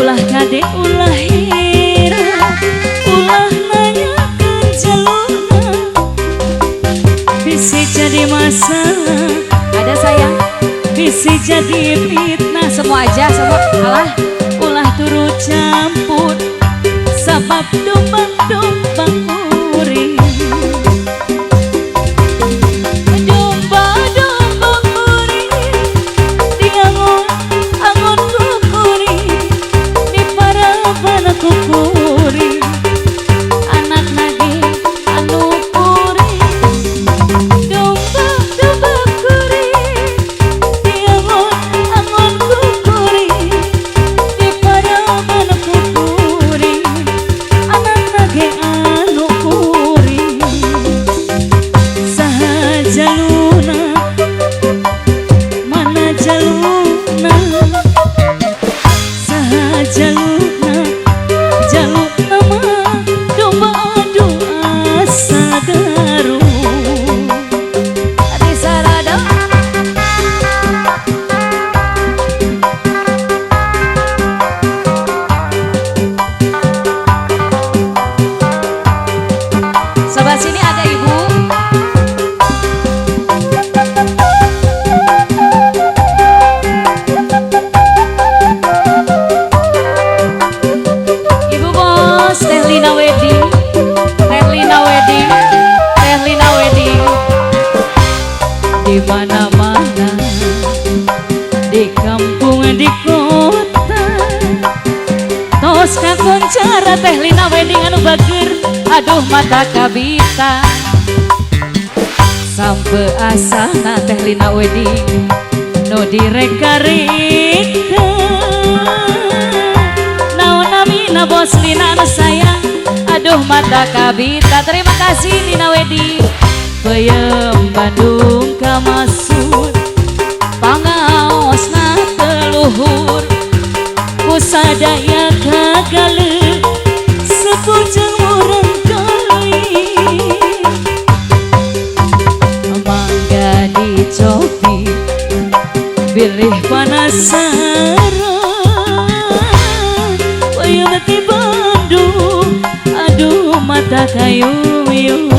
Ulah kade ulah hira ulah nanyakan jaluna bisa jadi masalah Ada sayang, bisa jadi fitnah semua aja, semua alah. ulah turut campur sabab dombang-dombang muring di mana-mana, di kampung di kota. Tos kakoncara Teh Lina wedding anu bager, aduh mata kabita. Sampe asana Teh Lina wedding no direka-reka. Naon namina bos Lina anu sayang, aduh mata kabita. Terima kasih Lina wedding. Peyem Bandung kamasur pangaosna teluhur kusadaya kagale sepujeng urang kali mangga dicobi bilih panasaran peyem ti Bandung aduh mata kayu-yu.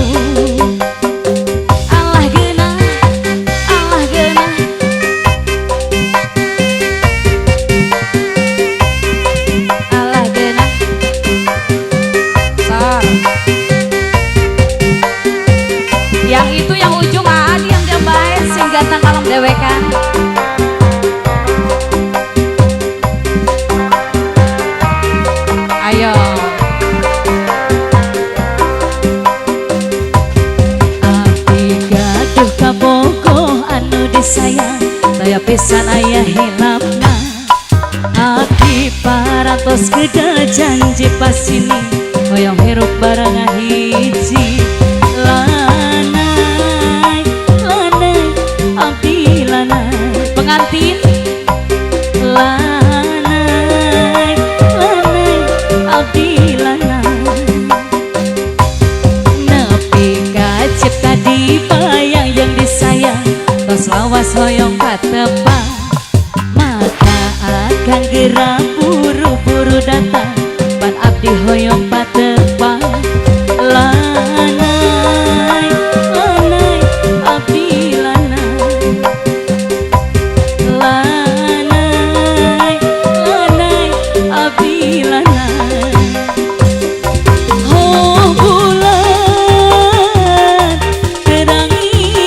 Yang itu yang ujung Adi yang dia baik sing ganteng kalem dewekan. Ayo. Abdi gaduh kabogoh anu disayang, saya pisan aya hilapna. Abdi parantos geda janji pas ini, hoyong hirup barang hiji. Pengantin lanai lanai abdi lanai nepi ka cipta dibayang yang disayang tos lawas hoyong katepang maka akan gerak buru-buru datang pan abdi hoyong patepang lanai lanai abdi lanai lanai lanai abdi lanai. Oh bulan terangi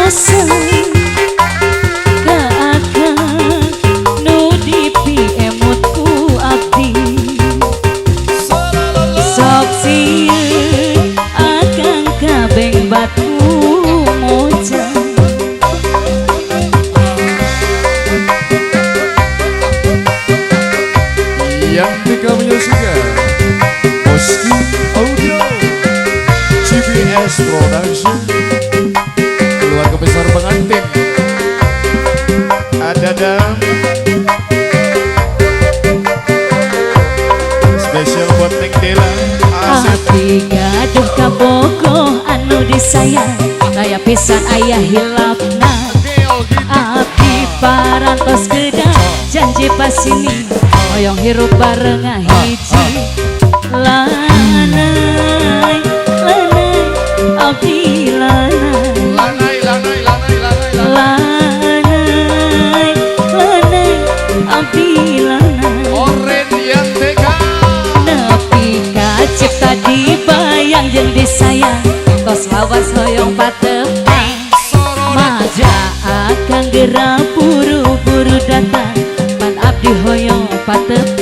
pesen ka akang nu dipi emotku abdi sok sieun akang kabeng batu moja yang tika menyaksikan Moski Audio CBS Production keluarga besar pengantin ada dam spesial buat Neng Dela Asep Abdi gaduh kabogoh anu disayang Raya pisan ayah hilapna Abdi parantos gedang janji pas ini Oyong hirup bareng hiji Lanai, lanai, abdi lanai lanai lanai lanai lanai Lanai, lanai, abdi lanai oren yang tega Nepi ka cipta dibayang jeung disayang Tos lawas hoyong patepang Maja akan gerak buru-buru datang Pan abdi hoyong patepang